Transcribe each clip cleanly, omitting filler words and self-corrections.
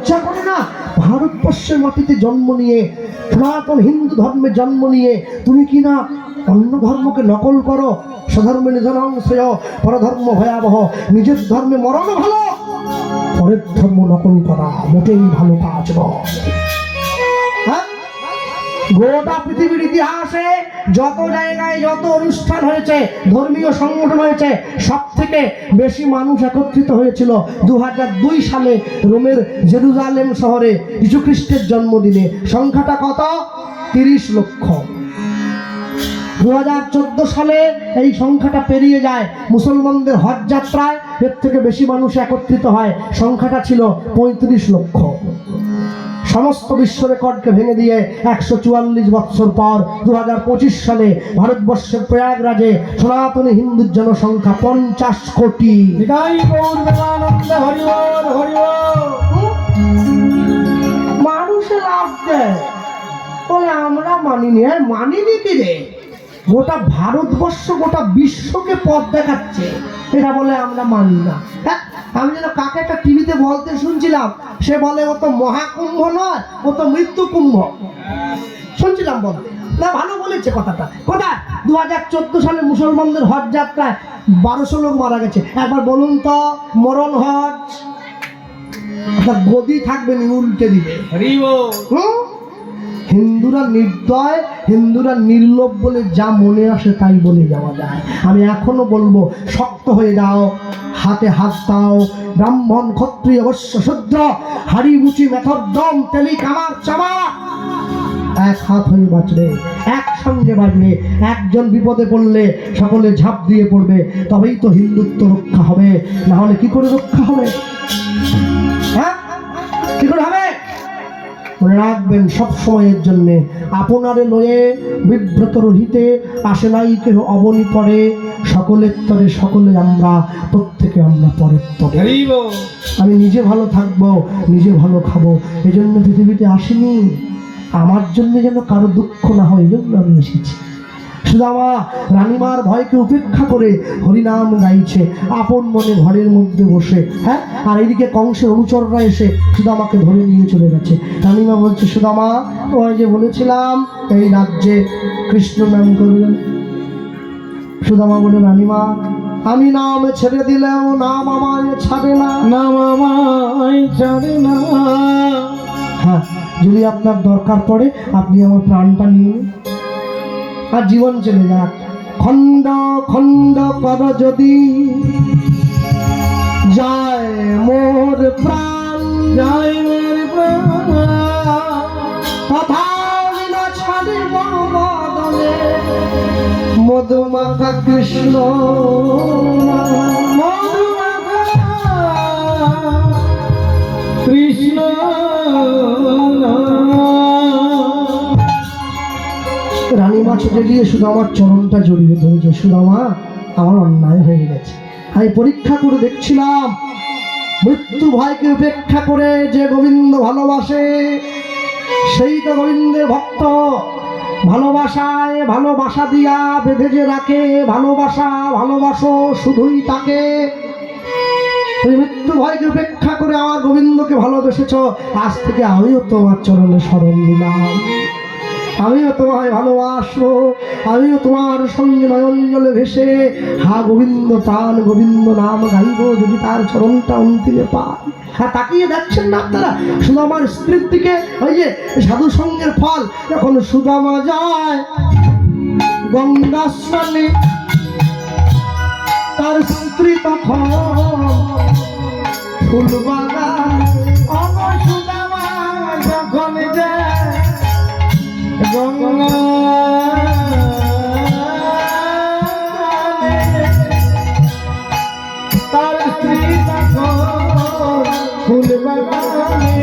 লজ্জা করে না? ভারতবর্ষের মাটিতে জন্ম নিয়ে, সনাতন হিন্দু ধর্মে জন্ম নিয়ে তুমি কি না অন্য ধর্মকে নকল করো? স্বধর্মে নিধনং শ্রেয় পরধর্ম ভয়াবহ। নিজের ধর্মে মরণও ভালো, পরের ধর্ম নকল করা মোটেই ভালো কাজ নয়। হ্যাঁ, গোটা পৃথিবীর ইতিহাসে যত জায়গায় যত অনুষ্ঠান হয়েছে, ধর্মীয় সংগঠন হয়েছে, সব থেকে বেশি মানুষ একত্রিত হয়েছিল 2002 সালে রোমের জেরুজালেম শহরে যীশু খ্রিস্টের জন্মদিনে। সংখ্যাটা কত? 30 লক্ষ। 2014 সালে এই সংখ্যাটা পেরিয়ে যায়। মুসলমানদের হজ যাত্রায় এর থেকে বেশি মানুষ একত্রিত হয়, সংখ্যাটা ছিল 35 লক্ষ। সমস্ত বিশ্ব রেকর্ডকে ভেঙে দিয়ে 144 বছর পর 2025 সালে ভারতবর্ষের প্রয়াগরাজে সনাতনী হিন্দুর জনসংখ্যা 50 কোটি। মানুষে লাভ দেয় বলে আমরা মানিনি। মানিনি কি রে? গোটা ভারতবর্ষ গোটা বিশ্বকে পথ দেখাচ্ছে, এটা বলে আমরা মানি না। হ্যাঁ, আমি যেন কাকে একটা টিভিতে বলতে শুনছিলাম, সে বলে ও তো মহাকুম্ভ নয়, ও তো মৃত্যু কুম্ভ। শুনছিলাম বলতে, না ভালো বলেছে কথাটা। কোথায়? 2014 সালে মুসলমানদের হজ যাত্রায় 1200 লোক মারা গেছে। একবার বলুন তো, মরণ হজ গদি থাকবে নি, উল্টে দিবে। হিন্দুরা নির্দয়, হিন্দুরা নির্লোভ বলে যা মনে আসে তাই বলে যাওয়া যায়। আমি এখনো বলবো, শক্ত হয়ে যাও, হাতে হাত দাও। ব্রাহ্মণ, ক্ষত্রিয়, বৈশ্য, শূদ্র, হাড়ি, মুচি, মেথর, দম, তেলি, কামার, চামা, এক হাত হয়ে বাঁচবে, একসঙ্গে বাঁচবে। একজন বিপদে পড়লে সকলে ঝাঁপ দিয়ে পড়বে, তবেই তো হিন্দুত্ব রক্ষা হবে। না হলে কি করে রক্ষা হবে? হ্যাঁ, কি করে হবে? মনে রাখবেন সব সময়ের জন্যে, আপনারে লয়ে বিব্রত রহিতে আসে নাই কেহ অবনী পরে, সকলের তরে সকলে আমরা, প্রত্যেকে আমরা পরের তরে। আমি নিজে ভালো থাকবো, নিজে ভালো খাবো, এই জন্য পৃথিবীতে আসিনি। আমার জন্য যেন কারো দুঃখ না হয়, এই জন্য আমি এসেছি। সুদামা রানীমার ভয়কে উপেক্ষা করে হরিনাম গাইছে আপন মনে ঘরের মধ্যে বসে। হ্যাঁ, আর এইদিকে কংসের অনুচররা এসে সুদামাকে ধরে নিয়ে চলে গেছে। রানীমা বলছে, সুদামা ওই যে বলেছিলাম এই রাজ্যে কৃষ্ণ নাম করবেন। সুদামা বলে, রানীমা আমি নাম ছেড়ে দিলেও নাম আমায় ছাড়ে না, নাম আমায় ছাড়ে না। হ্যাঁ, যদি আপনার দরকার পড়ে আপনি আমার প্রাণটা নিয়ে আর জীবন চলে যাক। খণ্ড খণ্ড কর যদি যায় মোর প্রাণ, যায় মোর প্রাণ, তথাপি না ছাড়িব বদনে মধুমাখা কৃষ্ণ, মধুমাখা কৃষ্ণ। রানীমা ছুটে গিয়ে সুদামার চরণটা জড়িয়ে ধরেছে। সুদামা, আমার অন্যায় হয়ে গেছে, আমি পরীক্ষা করে দেখছিলাম মৃত্যু ভয়কে উপেক্ষা করে যে গোবিন্দ ভালোবাসে সেই তো গোবিন্দের ভক্ত। ভালোবাসায় ভালোবাসা দিয়া বেঁধে যে রাখে, ভালোবাসা ভালোবাসো শুধুই তাকে। তুমি মৃত্যু ভয়কে উপেক্ষা করে আমার গোবিন্দকে ভালোবেসেছ, আজ থেকে আমিও তোমার চরণে শরণ নিলাম, আমিও তোমায় ভালোবাসবো, আমিও তোমার সঙ্গে নয়ন জলে ভেসে হা গোবিন্দ প্রাণ গোবিন্দ নাম গাইব যদি তার চরণটা অন্তিমে পায়। হ্যাঁ, তাকিয়ে দেখছেন না আপনারা সুদামার স্ত্রীর দিকে? ওই যে সাধু সঙ্গের ফল, যখন সুদামা যায় গঙ্গা স্নানে, তার স্ত্রী তখন ফুল বাগান। সুদামা যখন যায় গঙ্গা তার স্ত্রী তখন ফুল বাগানে।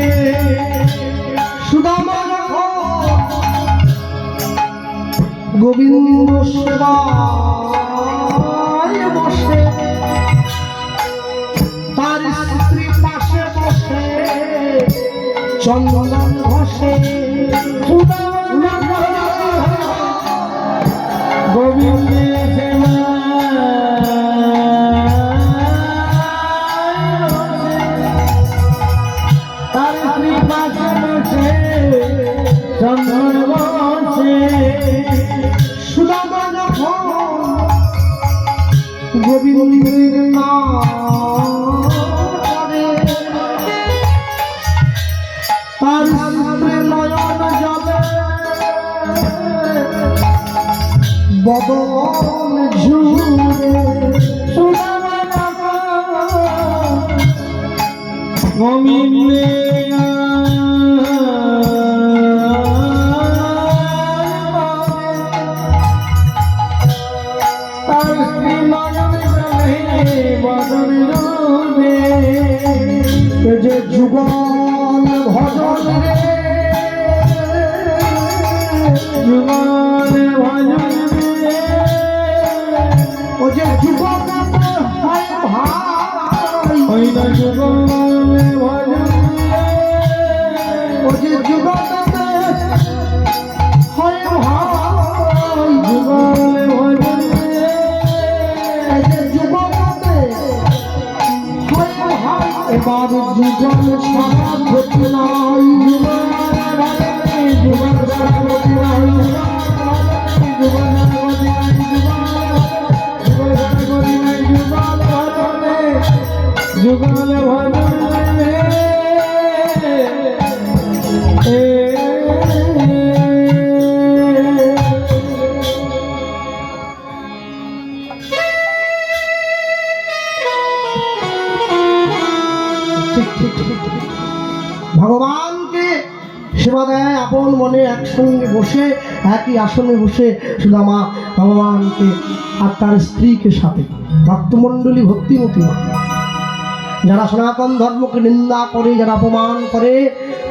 সুদামা গোবিন্দ সেবায় বসে, তার স্ত্রী পাশে বসে চন্দন ঘষে। গোবিন্দ তার স্ত্রী পাশে বসে চন্দন বসে সুদামা যখন গোবিন্দের নাম করে তার স্ত্রী নয়ন জলে বদন ঝুরে সুদামা গোবিন্দে যে যুগল ভজন রে যুগল ভজন রে ও যে যুগল ভাই ভাই ওই না যুগল ভজন রে ও যে যুগল হয় ভাই যুগল ভজন রে এই যে যুগল এবার যুগল সারা ক্ষতি নাই যুগল সারা ক্ষতি নাই যুগল ভজনে ভগবানকে সেবা দেয় আপন মনে একসঙ্গে বসে একই আসনে বসে সুদামা ভগবানকে আর তার স্ত্রীকে সাথে ভক্তমণ্ডলী ভক্তিমতী যারা সনাতন ধর্মকে নিন্দা করে যারা অপমান করে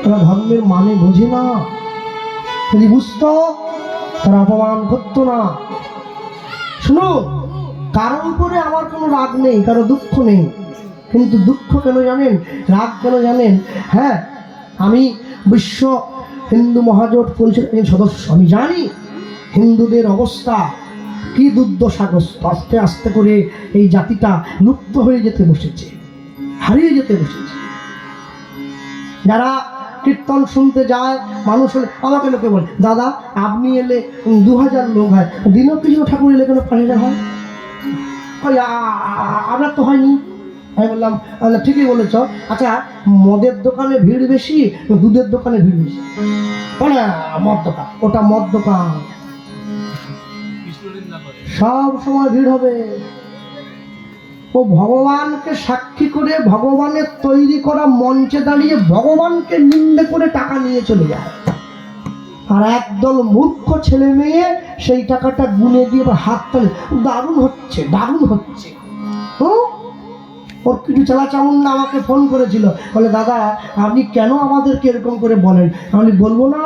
তারা ধর্মের মানে বোঝে না যদি বুঝতো তারা অপমান করতো না শুনো কারোর উপরে আমার কোনো রাগ নেই কারো দুঃখ নেই কিন্তু দুঃখ কেন জানেন রাগ কেন জানেন হ্যাঁ আমি বিশ্ব হিন্দু মহাজোট পরিষদের সদস্য আমি জানি হিন্দুদের অবস্থা কি দুর্দশাগ্রস্ত আস্তে আস্তে করে এই জাতিটা লুপ্ত হয়ে যেতে বসেছে হারিয়ে যেতে বসেছে যারা কীর্তন শুনতে যায় মানুষ আমাকে লোকে বলে দাদা আপনি এলে 2000 লোক হয় দীনকৃষ্ণ ঠাকুর এলে কেন 5000 হয় আপনার তো হয়নি আমি বললাম ঠিকই বলেছ আচ্ছা মদের দোকানে ভিড় বেশি দুধের দোকানে ভিড় বেশি বলে মদ দোকান ওটা মদ দোকান সব সময় ভিড় হবে ও ভগবানকে সাক্ষী করে ভগবানের তৈরি করা মঞ্চে দাঁড়িয়ে ভগবানকে নিন্দে করে টাকা নিয়ে চলে যায় আর একদল মূর্খ ছেলে মেয়ে সেই টাকাটা গুনে দিয়ে হাত তালে দারুণ হচ্ছে ওর কিছু চালাচামুন্ডা আমাকে ফোন করেছিল বলে দাদা আপনি কেন আমাদেরকে এরকম করে বলেন আমি বলবো না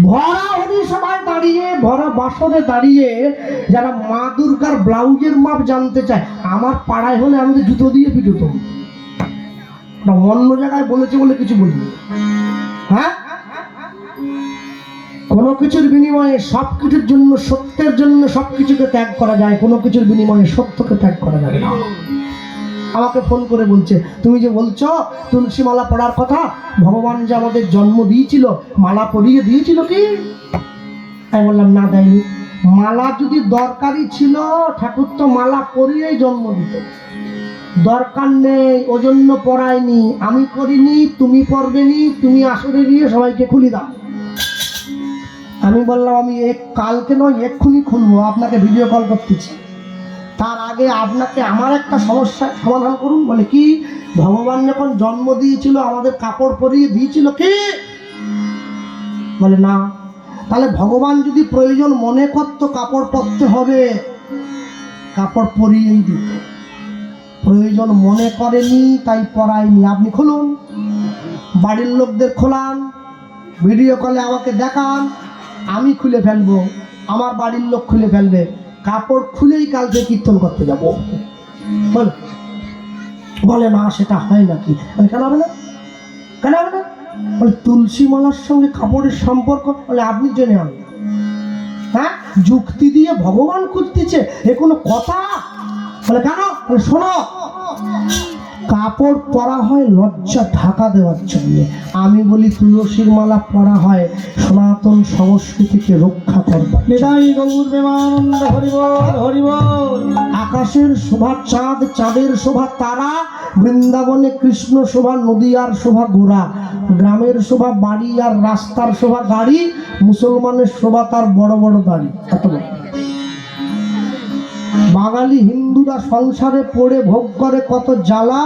ভরা হরিসভায় দাঁড়িয়ে ভরা বাসনে দাঁড়িয়ে যারা মা দুর্গার ব্লাউজের মাপ জানতে চায় আমার পাড়ায় হলে আমি জুতো দিয়ে পিটুতাম অন্য জায়গায় বলেছে বলে কিছু বলিনি হ্যাঁ কোনো কিছুর বিনিময়ে সব কিছুর জন্য সত্যের জন্য সবকিছুকে ত্যাগ করা যায় কোনো কিছুর বিনিময়ে সত্যকে ত্যাগ করা যাবে না আমাকে ফোন করে বলছে তুমি যে বলছো তুলসী মালা পড়ার কথা ভগবান যে আমাদের জন্ম দিয়েছিল মালা পরিয়ে দিয়েছিল কি আমি বললাম না দেয়নি মালা যদি দরকারি ছিল ঠাকুর তো মালা পরিয়েই জন্ম দিত দরকার নেই ওজন্য পড়ায়নি আমি করিনি তুমি পড়বেনি তুমি আসরে গিয়ে সবাইকে খুলি দাও আমি বললাম আমি কালকে নয় এক্ষুনি খুলবো আপনাকে ভিডিও কল করতেছি তার আগে আপনাকে আমার একটা সমস্যার সমাধান করুন বলে কি ভগবান যখন জন্ম দিয়েছিল আমাদের কাপড় পরিয়ে দিয়েছিল কি বলে না তাহলে ভগবান যদি প্রয়োজন মনে করতো কাপড় পরতে হবে কাপড় পরিয়েই দিত প্রয়োজন মনে করেনি তাই পরায়নি আপনি খুলুন বাড়ির লোকদের খোলান ভিডিও কলে আমাকে দেখান আমি খুলে ফেলবো আমার বাড়ির লোক খুলে ফেলবে কাপড় খুলেই কালকে কীর্তন করতে যাবো বলে না সেটা হয় নাকি কেন হবে না বলে তুলসী মালার সঙ্গে কাপড়ের সম্পর্ক বলে আপনি জেনে আনেন হ্যাঁ যুক্তি দিয়ে ভগবান খুঁজতেছে এ কোনো কথা বলে কেন বলে শোনো কাপড় পরা হয় লজ্জা ঢাকা দেওয়ার জন্য। আমি বলি তুলসীর মালা পরা হয় সনাতন সংস্কৃতিকে রক্ষা করবার। নিতাই গৌর প্রেমানন্দ হরি বল হরি বল। আকাশের শোভা চাঁদ, চাঁদের শোভা তারা, বৃন্দাবনে কৃষ্ণ শোভা, নদীয়ার শোভা ঘোড়া, গ্রামের শোভা বাড়ি আর রাস্তার শোভা গাড়ি, মুসলমানের শোভা তার বড় বড় দাড়ি। এত বড়। বাঙালি হিন্দুরা সংসারে পড়ে ভোগ করে কত জ্বালা,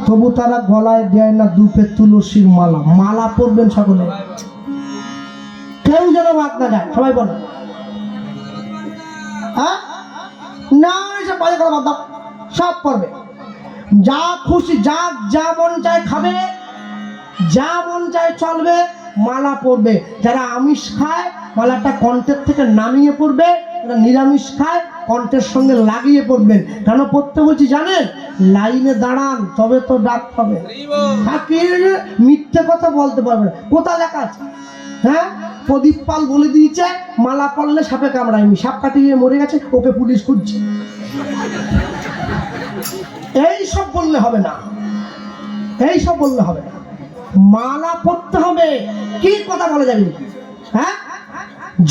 তবু তারা গলায় দেয় না দুপে তুলসীর মালা। মালা পরবেন সকলে, কেউ যেন বাদ না যায়। সবাই বলে হ্যাঁ না, এসব বাজে কথা বাদ দাও, সব পড়বে। যা খুশি, যা মন চায় খাবে, যা মন চায় চলবে, মালা পরবে। যারা আমিষ খায় মালাটা কণ্ঠের থেকে নামিয়ে পড়বে, যারা নিরামিষ খায় কণ্ঠের সঙ্গে লাগিয়ে পড়বেন। কেন পড়তে বলছি জানেন? লাইনে দাঁড়ান তবে তো ডাক পাবে। আর কে মিথ্যে কথা বলতে পারবে না, কোথায় লেখা আছে? হ্যাঁ, প্রদীপ পাল বলে দিয়েছে মালা পড়লে সাপে কামড়ায়নি, সাপ কাটিয়ে মরে গেছে, ওকে পুলিশ খুঁজছে। এই সব বললে হবে না, এই সব বললে হবে না। মালা পড়তে হবে। কি কথা বলা যাবে? হ্যাঁ,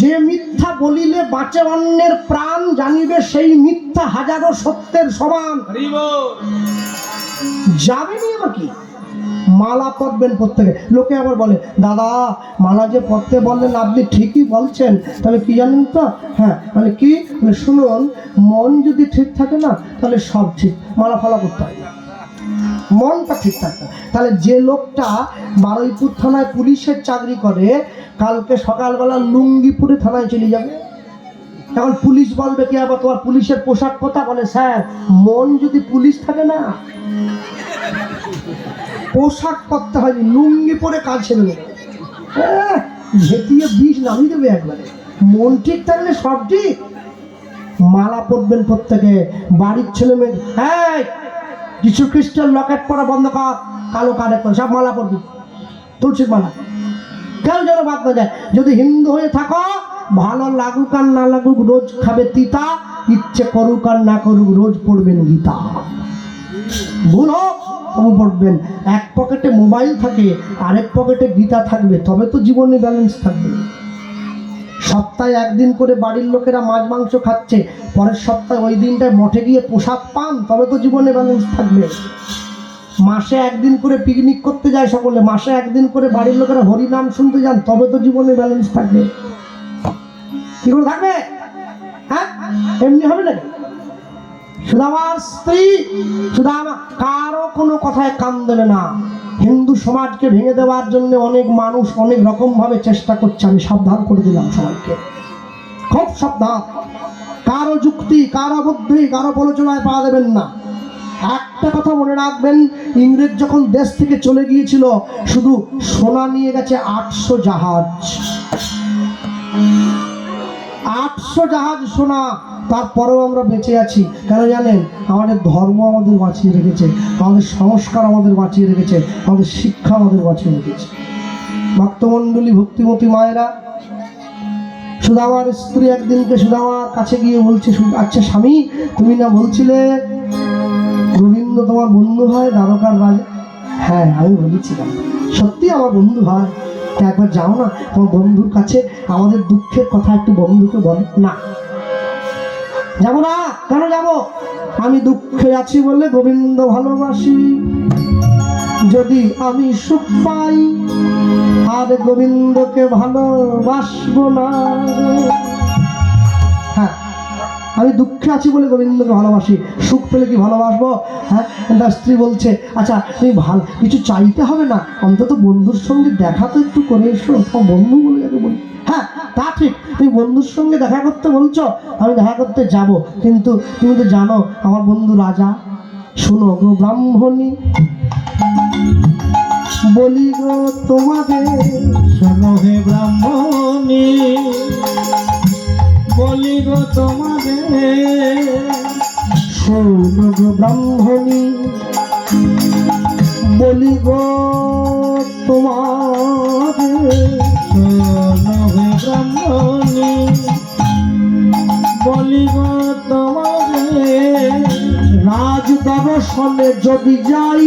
যে মিথ্যা বলিলে বাঁচে অন্যের প্রাণ, জানিবে সেই মিথ্যা হাজারো সত্যের সমান। যাবেনি আবার কি? মালা পরবেন প্রত্যেকে। লোকে আবার বলে দাদা মালা যে পড়তে বললেন আপনি ঠিকই বলছেন, তাহলে কি জানেন তো? হ্যাঁ, মানে কি? মানে শুনুন, মন যদি ঠিক থাকে না তাহলে সব ঠিক। মালা ফালা করতে হয় না, মনটা ঠিক থাকবে। তাহলে যে লোকটা বারুইপুর থানায় পুলিশের চাকরি করে, কালকে সকালবেলা লুঙ্গিপুরে থানায় চলে যাবে। এখন পুলিশ বলবে কি আবার তোমার পুলিশের পোশাক কথা? বলে স্যার মন যদি পুলিশ থাকে না, পোশাক করতে হয়নি, লুঙ্গি পরে কাজ ছেড়ে দেবে, ঝেঁটিয়ে বিষ নামিয়ে দেবে একবারে। মন ঠিক থাকলে সব ঠিক। মালা পরবেন প্রত্যেকে। বাড়ির ছেলে মেয়ে, হ্যাঁ যিশু খ্রিস্টের লকেট পরা বন্ধ কর, কালো কানে করে সব মালা পরবি, তুলসীর মালা। কেউ যেন বাদ না যায়। যদি হিন্দু হয়ে থাকো, ভালো লাগুক আর না লাগুক রোজ খাবে তিতা, ইচ্ছে করুক আর না করুক রোজ পড়বেন গীতা। ভুল হোক তবু পড়বেন। এক পকেটে মোবাইল থাকে, আরেক পকেটে গীতা থাকবে, তবে তো জীবনে ব্যালেন্স থাকবে। সপ্তাহে একদিন করে বাড়ির লোকেরা মাছ মাংস খাচ্ছে, পরের সপ্তাহে ওই দিনটায় মঠে গিয়ে প্রসাদ পান, তবে তো জীবনে ব্যালেন্স থাকবে। মাসে একদিন করে পিকনিক করতে যায় সকলে, মাসে একদিন করে বাড়ির লোকেরা হরিনাম শুনতে যান, তবে তো জীবনে ব্যালেন্স থাকবে। কি করে থাকবে? হ্যাঁ, এমনি হবে নাকি? সুদামার স্ত্রী সুদামা কারো কোনো কথায় কান দেবে না। হিন্দু সমাজকে ভেঙে দেওয়ার জন্য অনেক মানুষ অনেক রকম ভাবে চেষ্টা করছে। আমি সাবধান করে দিলাম সবাইকে, খুব সাবধান। কারো যুক্তি, কারো বুদ্ধি, কারো প্রলোচনায় পা দেবেন না। একটা কথা মনে রাখবেন, ইংরেজ যখন দেশ থেকে চলে গিয়েছিল, শুধু সোনা নিয়ে গেছে 800 জাহাজ, 800 জাহাজ সোনা। তারপরেও আমরা বেঁচে আছি। কেন জানেন? আমাদের ধর্ম আমাদের বাঁচিয়ে রেখেছে, আমাদের সংস্কার আমাদের বাঁচিয়ে রেখেছে, আমাদের শিক্ষা আমাদের বাঁচিয়ে রেখেছে। ভক্তমণ্ডলী, ভক্তিমতী মায়েরা, সুদামার স্ত্রী একদিনকে সুদামার কাছে গিয়ে বলছে, আচ্ছা স্বামী, তুমি না বলছিলে গোবিন্দ তোমার বন্ধু হয়, দ্বারকার রাজা? হ্যাঁ আমি বলেছিলাম, সত্যি আমার বন্ধু হয়। তা একবার যাও না তোমার বন্ধুর কাছে, আমাদের দুঃখের কথা একটু বন্ধুকে বল না। যাবো না। কেন যাবো? আমি দুঃখে আছি বলে গোবিন্দ ভালোবাসি, যদি আমি সুখ পাই আর গোবিন্দকে ভালোবাসবো না। হ্যাঁ, আমি দুঃখে আছি বলে গোবিন্দকে ভালোবাসি, সুখ পেলে কি ভালোবাসবো? হ্যাঁ, তার স্ত্রী বলছে আচ্ছা তুমি ভালো কিছু চাইতে হবে না, অন্তত বন্ধুর সঙ্গে দেখা তো একটু করে এসো। বন্ধু বলে যাকে বলি, হ্যাঁ তা ঠিক, তুমি বন্ধুর সঙ্গে দেখা করতে বলছো, আমি দেখা করতে যাব, কিন্তু তুমি তো জানো আমার বন্ধু রাজা। শোনো গো ব্রাহ্মণী, বলি গো তোমাদের, শোনো হে ব্রাহ্মণী, বলি গো তোমাদের, শোনো গো ব্রাহ্মণী, বলি গো তোমাদের, শোনো হে ব্রাহ্মণী, বলি গো তোমাদের, রাজ দর্শ দর্শনে যদি যাই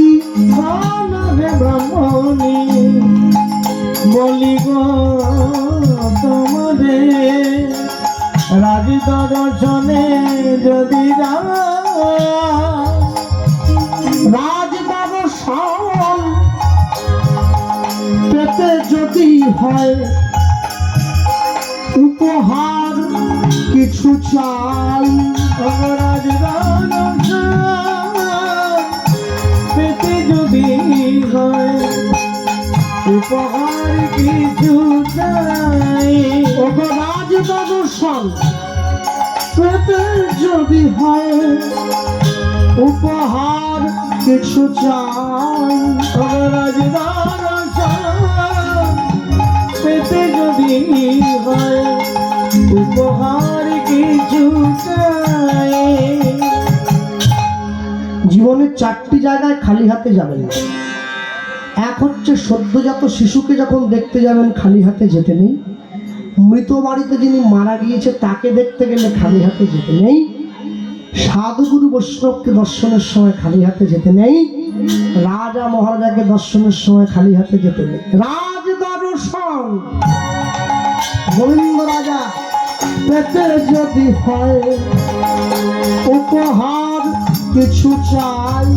মানবে ব্রাহ্মণী বলি গো তোমারে রাজ দর্শনে যদি রাজ দর্শন পেতে যদি হয় উপহার কিছু চাই রাজ দর্শন পেতে যদি হয় উপহার কিছু চাই রাজ দর্শন পেতে যদি হয় উপহার কিছু চাই রাজ দর্শন পেতে যদি হয় উপহার কিছু চাই জীবনের 4টি জায়গায় খালি হাতে যাবেন না। এক হচ্ছে সদ্যজাত শিশুকে যখন দেখতে যাবেন খালি হাতে যেতে নেই। মৃত বাড়িতে যিনি মারা গিয়েছে তাকে দেখতে গেলে খালি হাতে যেতে নেই। সাধুগুরু বৈষ্ণবকে দর্শনের সময় খালি হাতে যেতে নেই। রাজা মহারাজাকে দর্শনের সময় খালি হাতে যেতে নেই। রাজ দর্শন গোবিন্দ রাজা পেতে যদি হয় উপহার কিছু চাই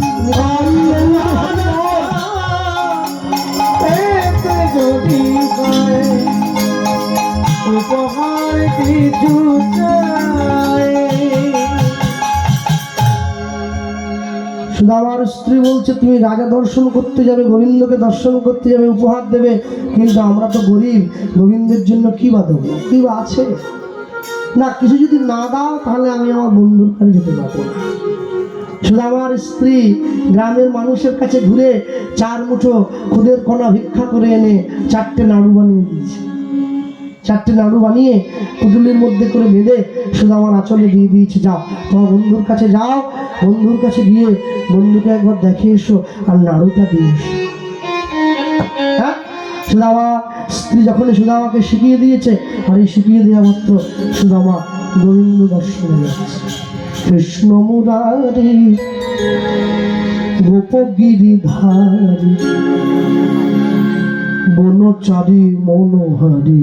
পেতে যদি হয় উপহার কিছু চাই সুদামার স্ত্রী বলছে তুমি রাজা দর্শন করতে যাবে, গোবিন্দকে দর্শন করতে যাবে, উপহার দেবে, কিন্তু আমরা তো গরিব, গোবিন্দের জন্য কি বা দেবো, কি বা আছে না? কিছু যদি না দাও তাহলে আমি আমার বন্ধুর কাছে যেতে পারবো না। সুদামার স্ত্রী গ্রামের মানুষের কাছে ঘুরে 4 মুঠো খুদের কণা ভিক্ষা করে এনে 4টে নাড়ু বানিয়ে দিয়েছে। 4টে নাড়ু বানিয়ে পুটুলির মধ্যে করে বেঁধে সুদামার আঁচলে দিয়ে দিয়েছে, যাও তোমার বন্ধুর কাছে যাও, বন্ধুর কাছে গিয়ে বন্ধুকে একবার দেখে এসো আর নাড়ুটা দিয়ে এসো। হ্যাঁ, সুদামা স্ত্রী যখনই সুদামাকে শিখিয়ে দিয়েছে, আর এই শিখিয়ে দেওয়া মাত্র সুদামা গোবিন্দ দর্শনে যাচ্ছে। কৃষ্ণ মুরারি গোপগিরিধারী বনচারী মনোহারী